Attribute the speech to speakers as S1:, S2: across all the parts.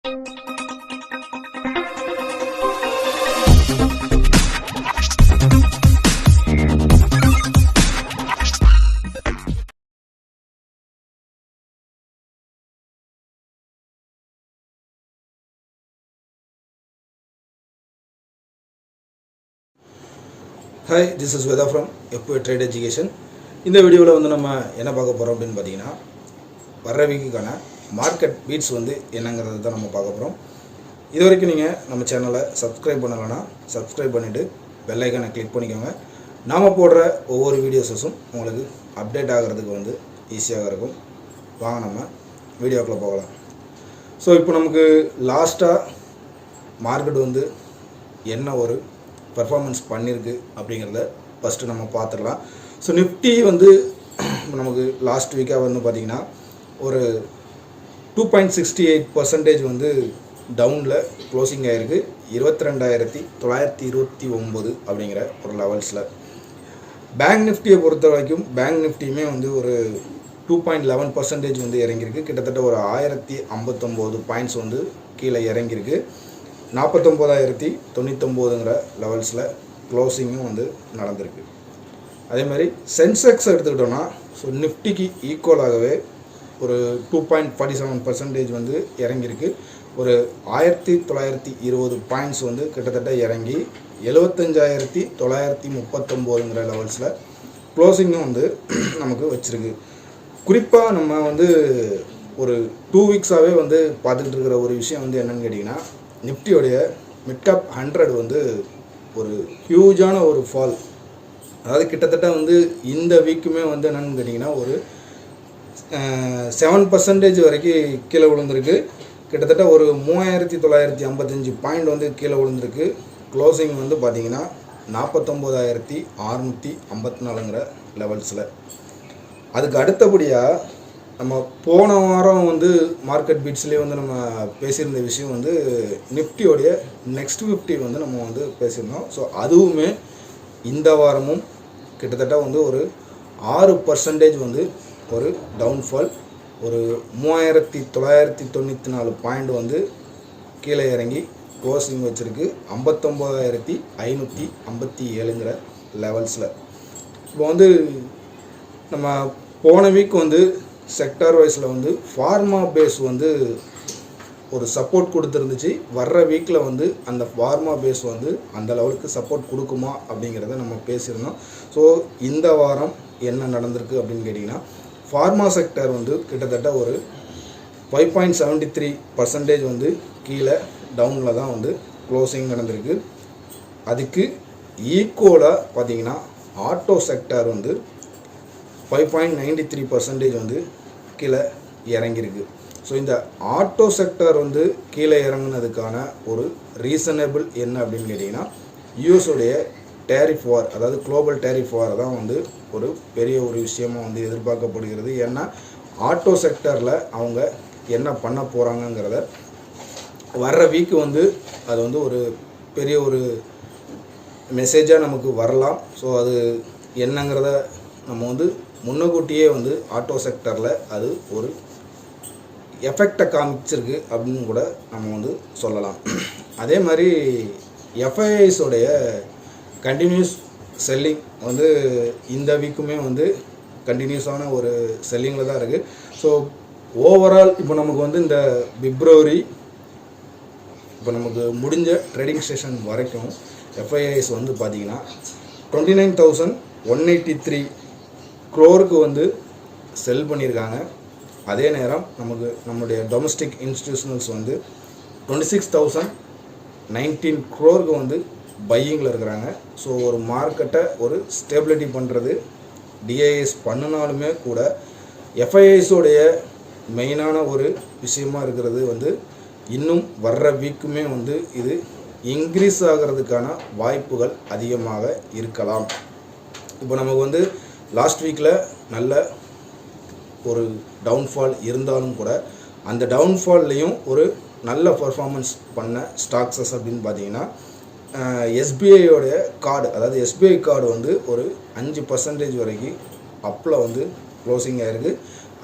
S1: Hi, this is Veda from FP Trade Education. இந்த வீடியோவில் வந்து நம்ம என்ன பார்க்க போகிறோம் அப்படின்னு பார்த்தீங்கன்னா, வர்ற வீக்குக்கான மார்க்கெட் பீட்ஸ் வந்து என்னங்கிறது தான் நம்ம பார்க்க போகிறோம். இது வரைக்கும் நீங்கள் நம்ம சேனலை சப்ஸ்கிரைப் பண்ணலைன்னா சப்ஸ்கிரைப் பண்ணிவிட்டு பெல் ஐக்கானை கிளிக் பண்ணிக்கோங்க. நாம் போடுற ஒவ்வொரு வீடியோஸஸும் உங்களுக்கு அப்டேட் ஆகிறதுக்கு வந்து ஈஸியாக இருக்கும். வாங்க நம்ம வீடியோக்குள்ளே போகலாம். ஸோ இப்போ நமக்கு லாஸ்ட்டாக மார்க்கெட் வந்து என்ன ஒரு பர்ஃபார்மன்ஸ் பண்ணியிருக்கு அப்படிங்கிறத ஃபஸ்ட்டு நம்ம பார்த்துடலாம். ஸோ நிஃப்டி வந்து நமக்கு லாஸ்ட் வீக்காக வந்து பார்த்திங்கன்னா ஒரு 2.68% வந்து டவுனில் க்ளோசிங் ஆகிருக்கு 22,929 அப்படிங்கிற ஒரு லெவல்ஸில். பேங்க் நிஃப்டியை பொறுத்த வரைக்கும் பேங்க் நிஃப்டியுமே வந்து ஒரு 2.11% வந்து இறங்கியிருக்கு. கிட்டத்தட்ட ஒரு 1059 பாயிண்ட்ஸ் வந்து கீழே இறங்கியிருக்கு. 49,099ங்கிற லெவல்ஸில் க்ளோசிங்கும் வந்து நடந்திருக்கு. அதே மாதிரி சென்செக்ஸ் எடுத்துக்கிட்டோன்னா ஸோ நிஃப்டிக்கு ஈக்குவலாகவே ஒரு 2.47% வந்து இறங்கியிருக்கு. ஒரு 1920 பாயிண்ட்ஸ் வந்து கிட்டத்தட்ட இறங்கி 75,939ங்கிற லெவல்ஸில் க்ளோசிங்கும் வந்து நமக்கு வச்சுருக்கு. குறிப்பாக நம்ம வந்து ஒரு 2 வீக்ஸாகவே வந்து பார்த்துக்கிட்டு இருக்கிற ஒரு விஷயம் வந்து என்னென்னு கேட்டிங்கன்னா, நிஃப்டியோடைய மிட்கேப் 100 வந்து ஒரு ஹியூஜான ஒரு ஃபால். அதாவது கிட்டத்தட்ட வந்து இந்த வீக்குமே வந்து என்னென்னு கேட்டிங்கன்னா ஒரு 7% வரைக்கும் கீழே விழுந்திருக்கு. கிட்டத்தட்ட ஒரு 3,955 பாயிண்ட் வந்து கீழே விழுந்திருக்கு. க்ளோசிங் வந்து பார்த்திங்கன்னா 49,654ங்கிற லெவல்ஸில். அதுக்கு அடுத்தபடியாக நம்ம போன வாரம் வந்து மார்க்கெட் பீட்ஸ்லேயே வந்து நம்ம பேசியிருந்த விஷயம் வந்து நிஃப்டியோடைய நெக்ஸ்ட் 50 வந்து நம்ம வந்து பேசியிருந்தோம். ஸோ அதுவுமே இந்த வாரமும் கிட்டத்தட்ட வந்து ஒரு 6% வந்து ஒரு டவுன்ஃபால், ஒரு 3,994 பாயிண்ட் வந்து கீழே இறங்கி க்ளோசிங் வச்சுருக்கு 59,557ங்கிற லெவல்ஸில். இப்போ வந்து நம்ம போன வீக் வந்து செக்டார் வைஸில் வந்து ஃபார்மா பேஸ் வந்து ஒரு சப்போர்ட் கொடுத்துருந்துச்சு. வர்ற வீக்கில் வந்து அந்த ஃபார்மா பேஸ் வந்து அந்த லெவலுக்கு சப்போர்ட் கொடுக்குமா அப்படிங்கிறத நம்ம பேசியிருந்தோம். ஸோ இந்த வாரம் என்ன நடந்திருக்கு அப்படின்னு கேட்டிங்கன்னா, ஃபார்மா செக்டார் வந்து கிட்டத்தட்ட ஒரு 5.73% வந்து கீழே டவுனில் தான் வந்து க்ளோசிங் நடந்திருக்கு. அதுக்கு ஈக்குவலாக பார்த்திங்கன்னா ஆட்டோ செக்டார் வந்து 5.93% வந்து கீழே இறங்கியிருக்கு. ஸோ இந்த ஆட்டோ செக்டார் வந்து கீழே இறங்குனதுக்கான ஒரு ரீசனபிள் என்ன அப்படின்னு கேட்டிங்கன்னா, யூஎஸோடைய டேரிஃப் வார், அதாவது குளோபல் டேரிஃப் வார் தான் வந்து ஒரு பெரிய ஒரு விஷயமாக வந்து எதிர்பார்க்கப்படுகிறது. ஏன்னா ஆட்டோ செக்டாரில் அவங்க என்ன பண்ண போகிறாங்கங்கிறத வர்ற வீக்கு வந்து அது வந்து ஒரு பெரிய ஒரு மெசேஜாக நமக்கு வரலாம். ஸோ அது என்னங்கிறத நம்ம வந்து முன்னக்கூட்டியே வந்து ஆட்டோ செக்டரில் அது ஒரு எஃபெக்டை காமிச்சிருக்கு அப்படின்னு கூட நம்ம வந்து சொல்லலாம். அதே மாதிரி எஃப்ஐஐஸோடைய கண்டினியூஸ் செல்லிங் வந்து இந்த வீக்குமே வந்து கண்டினியூஸான ஒரு செல்லிங்கில் தான் இருக்குது. ஸோ ஓவரால் இப்போ நமக்கு வந்து இந்த பிப்ரவரி இப்போ நமக்கு முடிஞ்ச ட்ரேடிங் செஷன் வரைக்கும் எஃப்ஐஐஸ் வந்து பார்த்திங்கன்னா 29,183 crore வந்து செல் பண்ணியிருக்காங்க. அதே நேரம் நமக்கு நம்மளுடைய டொமஸ்டிக் இன்ஸ்டிடியூஷனல்ஸ் வந்து 26,019 crore வந்து பையிங்கில் இருக்கிறாங்க. ஸோ ஒரு மார்க்கெட்டை ஒரு ஸ்டேபிலிட்டி பண்ணுறது டிஐஎஸ் பண்ணினாலுமே கூட எஃப்ஐஐஸோடைய மெயினான ஒரு விஷயமா இருக்கிறது வந்து இன்னும் வர்ற வீக்குமே வந்து இது இன்க்ரீஸ் ஆகிறதுக்கான வாய்ப்புகள் அதிகமாக இருக்கலாம். இப்போ நமக்கு வந்து லாஸ்ட் வீக்கில் நல்ல ஒரு டவுன்ஃபால் இருந்தாலும் கூட அந்த டவுன்ஃபால்லையும் ஒரு நல்ல பர்ஃபார்மன்ஸ் பண்ண ஸ்டாக்ஸஸ் அப்படின்னு பார்த்தீங்கன்னா எஸ்பிஐயோடைய கார்டு, அதாவது எஸ்பிஐ கார்டு வந்து ஒரு 5% வரைக்கும் அப்பில் வந்து க்ளோசிங் ஆகிருக்கு.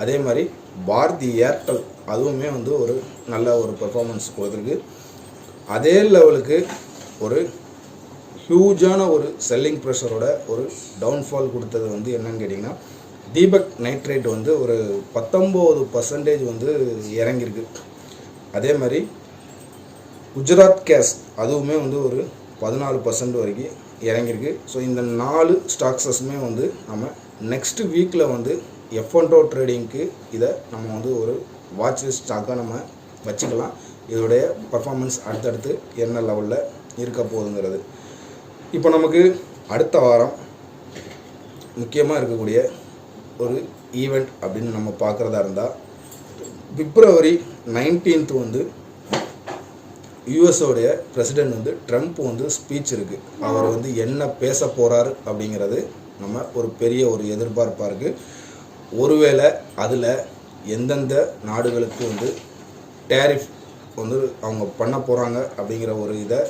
S1: அதே மாதிரி பாரதி ஏர்டெல் அதுவுமே வந்து ஒரு நல்ல ஒரு பெர்ஃபார்மன்ஸ் கொடுத்துருக்கு. அதே லெவலுக்கு ஒரு ஹியூஜான ஒரு செல்லிங் ப்ரெஷரோட ஒரு டவுன்ஃபால் கொடுத்தது வந்து என்னன்னு கேட்டிங்கன்னா, தீபக் நைட்ரேட் வந்து ஒரு 19% வந்து இறங்கியிருக்கு. அதே மாதிரி குஜராத் கேஸ் அதுவுமே வந்து ஒரு 14% வரைக்கும் இறங்கியிருக்கு. ஸோ இந்த 4 ஸ்டாக்ஸஸுமே வந்து நம்ம நெக்ஸ்ட் வீக்கில் வந்து F&O ட்ரேடிங்க்கு இதை நம்ம வந்து ஒரு வாட்ச் லிஸ்ட் ஸ்டாக்காக நம்ம வச்சுக்கலாம். இதோடைய பர்ஃபார்மன்ஸ் அடுத்தடுத்து என்ன லெவலில் இருக்க போகுதுங்கிறது. இப்போ நமக்கு அடுத்த வாரம் முக்கியமாக இருக்கக்கூடிய ஒரு ஈவெண்ட் அப்படின்னு நம்ம பார்க்குறதா இருந்தால், February 19th வந்து யூஎஸோடைய பிரசிடெண்ட் வந்து ட்ரம்ப் வந்து ஸ்பீச் இருக்குது. அவர் வந்து என்ன பேச போகிறார் அப்படிங்கிறது நம்ம ஒரு பெரிய ஒரு எதிர்பார்ப்பாக இருக்குது. ஒருவேளை அதில் எந்தெந்த நாடுகளுக்கு வந்து டேரிஃப் வந்து அவங்க பண்ண போகிறாங்க அப்படிங்கிற ஒரு இதை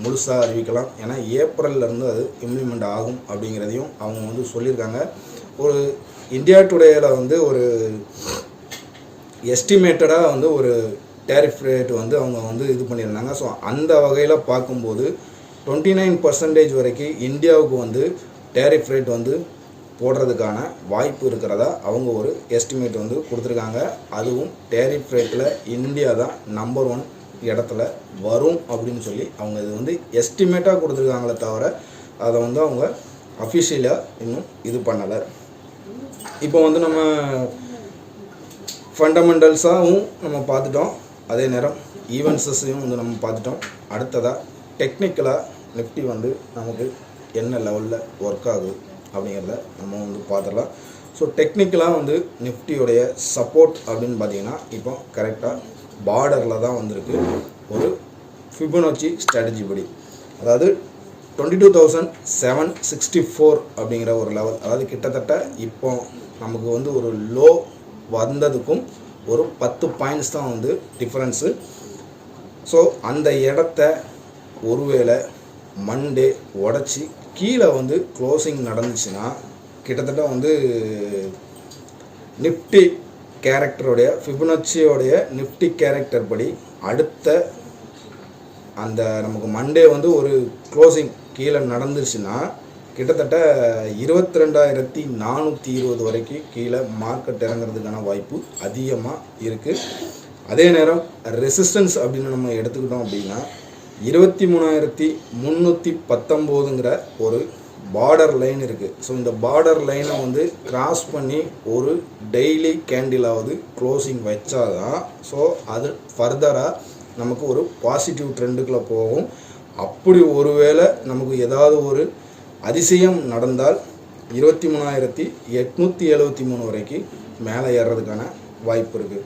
S1: முழுசாக அறிவிக்கலாம். ஏன்னா ஏப்ரல்லேருந்து அது இம்ப்ளிமெண்ட் ஆகும் அப்படிங்கிறதையும் அவங்க வந்து சொல்லியிருக்காங்க. ஒரு இந்தியா டுடேயில் வந்து ஒரு எஸ்டிமேட்டடாக வந்து ஒரு டேரிஃப் ரேட் வந்து அவங்க வந்து இது பண்ணியிருந்தாங்க. ஸோ அந்த வகையில் பார்க்கும்போது 29% வரைக்கும் இந்தியாவுக்கு வந்து டேரிஃப் ரேட் வந்து போடுறதுக்கான வாய்ப்பு இருக்கிறதா அவங்க ஒரு எஸ்டிமேட் வந்து கொடுத்துருக்காங்க. அதுவும் டேரிஃப் ரேட்டில் இந்தியா தான் நம்பர் 1 இடத்துல வரும் அப்படின்னு சொல்லி அவங்க இது வந்து எஸ்டிமேட்டாக கொடுத்துருக்காங்களே தவிர அதை வந்து அவங்க அஃபிஷியலாக இன்னும் இது பண்ணலை. இப்போ வந்து நம்ம ஃபண்டமெண்டல்ஸாகவும் நம்ம பார்த்துட்டோம், அதே நேரம் ஈவெண்ட்ஸையும் வந்து நம்ம பார்த்துட்டோம். அடுத்ததாக டெக்னிக்கலாக நிஃப்டி வந்து நமக்கு என்ன லெவலில் ஒர்க் ஆகுது அப்படிங்கிறத நம்ம வந்து பார்த்துடலாம். ஸோ டெக்னிக்கலாக வந்து நிஃப்டியோடைய சப்போர்ட் அப்படின்னு பார்த்தீங்கன்னா இப்போ கரெக்டாக பார்டரில் தான் வந்திருக்கு. ஒரு ஃபிபொனாச்சி ஸ்ட்ராட்டஜி படி, அதாவது 22,764 அப்படிங்கிற ஒரு லெவல், அதாவது கிட்டத்தட்ட இப்போ நமக்கு வந்து ஒரு லோ வந்ததுக்கும் ஒரு 10 பாயிண்ட்ஸ் தான் வந்து டிஃப்ரென்ஸு. ஸோ அந்த இடத்த ஒருவேளை மண்டே உடச்சி கீழே வந்து க்ளோசிங் நடந்துச்சுன்னா கிட்டத்தட்ட வந்து நிஃப்டி கேரக்டருடைய ஃபிபொனாச்சியோடைய நிஃப்டி கேரக்டர் படி அடுத்த அந்த நமக்கு மண்டே வந்து ஒரு க்ளோசிங் கீழே நடந்துருச்சுன்னா கிட்டத்தட்ட 22,420 வரைக்கும் கீழே மார்க்கெட் இறங்குறதுக்கான வாய்ப்பு அதிகமாக இருக்குது. அதே நேரம் ரெசிஸ்டன்ஸ் அப்படின்னு நம்ம எடுத்துக்கிட்டோம் அப்படின்னா 23,319ங்கிற ஒரு பார்டர் லைன் இருக்குது. ஸோ இந்த பார்டர் லைனை வந்து கிராஸ் பண்ணி ஒரு டெய்லி கேண்டிலாவது க்ளோசிங் வச்சாதான் ஸோ அது ஃபர்தராக நமக்கு ஒரு பாசிட்டிவ் ட்ரெண்டுக்குள்ளே போகும். அப்படி ஒருவேளை நமக்கு ஏதாவது ஒரு அதிசயம் நடந்தால் 23,873 வரைக்கும் மேலே ஏறுறதுக்கான வாய்ப்பு இருக்குது.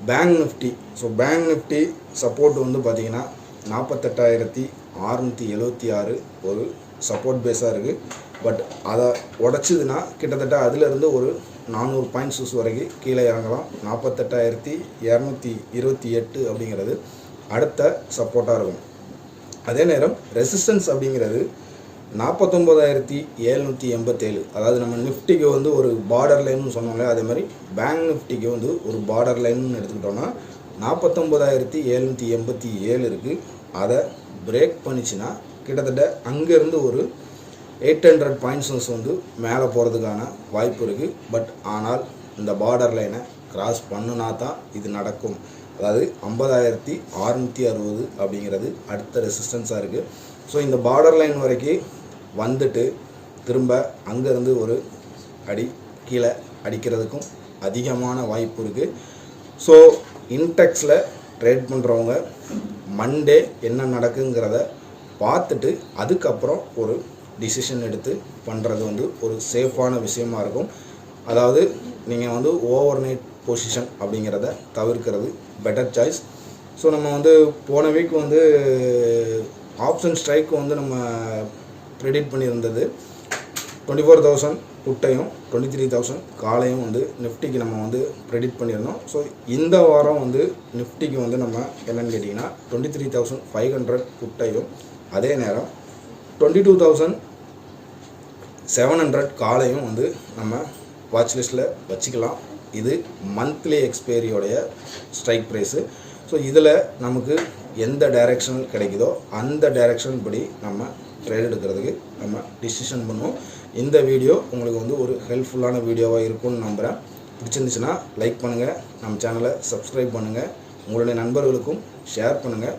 S1: Bank Nifty, so bank Nifty support வந்து பார்த்திங்கன்னா 48,676 ஒரு சப்போர்ட் பேஸாக இருக்குது. பட் அதை உடச்சிதுன்னா கிட்டத்தட்ட அதிலிருந்து ஒரு 400 பாயிண்ட்ஸ் வரைக்கும் கீழே இறங்கலாம். 48,228 அப்படிங்கிறது அடுத்த சப்போர்ட்டாக இருக்கும். அதே நேரம் ரெசிஸ்டன்ஸ் அப்படிங்கிறது 49,787, அதாவது நம்ம நிஃப்டிக்கு வந்து ஒரு பார்டர் லைன்னு சொன்னோம்ல, அதே மாதிரி பேங்க் நிஃப்டிக்கு வந்து ஒரு பார்டர் லைன்னு எடுத்துக்கிட்டோன்னா 49,787 இருக்குது. அதை பிரேக் பண்ணிச்சுன்னா கிட்டத்தட்ட அங்கேருந்து ஒரு 800 பாயிண்ட்ஸ் வந்து மேலே போகிறதுக்கான வாய்ப்பு இருக்குது. பட் ஆனால் இந்த பார்டர் லைனை கிராஸ் பண்ணுனா தான் இது நடக்கும். அதாவது 50,660 அப்படிங்கிறது அடுத்த ரெசிஸ்டன்ஸாக இருக்குது. ஸோ இந்த பார்டர் லைன் வரைக்கும் வந்துட்டு திரும்ப அங்கேருந்து ஒரு அடி கீழே அடிக்கிறதுக்கும் அதிகமான வாய்ப்பு இருக்குது. ஸோ இன்டெக்ஸில் ட்ரேட் பண்ணுறவங்க மண்டே என்ன நடக்குங்கிறத பார்த்துட்டு அதுக்கப்புறம் ஒரு டிசிஷன் எடுத்து பண்ணுறது வந்து ஒரு சேஃபான விஷயமா இருக்கும். அதாவது நீங்கள் வந்து ஓவர் நைட் பொசிஷன் அப்படிங்கிறத தவிர்க்கிறது பெட்டர் சாய்ஸ். ஸோ நம்ம வந்து போன வீக் வந்து ஆப்ஷன் ஸ்ட்ரைக்கு வந்து நம்ம ப்ரெடிக்ட் பண்ணியிருந்தது 24,000 புட்டையும் 23,000 காலையும் வந்து நிஃப்டிக்கு நம்ம வந்து ப்ரெடிக்ட் பண்ணியிருந்தோம். ஸோ இந்த வாரம் வந்து நிஃப்டிக்கு வந்து நம்ம என்னென்னு கேட்டிங்கன்னா 23,500 புட்டையும் அதே நேரம் 22,700 காலையும் வந்து நம்ம வாட்ச் லிஸ்ட்டில் வச்சுக்கலாம். இது மந்த்லி எக்ஸ்பைரியோடைய ஸ்ட்ரைக் ப்ரைஸு. ஸோ இதில் நமக்கு எந்த டைரெக்ஷன் கிடைக்குதோ அந்த டைரெக்ஷன் படி நம்ம ட்ரேட் எடுக்கிறதுக்கு நம்ம டிசிஷன் பண்ணுவோம். இந்த வீடியோ உங்களுக்கு வந்து ஒரு ஹெல்ப்ஃபுல்லான வீடியோவாக இருக்கும்னு நம்புகிறேன். பிடிச்சிருந்துச்சுன்னா லைக் பண்ணுங்கள், நம்ம சேனலை சப்ஸ்கிரைப் பண்ணுங்கள், உங்களுடைய நண்பர்களுக்கும் ஷேர் பண்ணுங்கள்.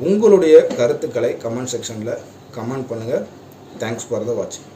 S1: உங்களுடைய கருத்துக்களை கமெண்ட் செக்ஷனில் கமெண்ட் பண்ணுங்கள். தேங்க்ஸ் ஃபார் த வாட்சிங்.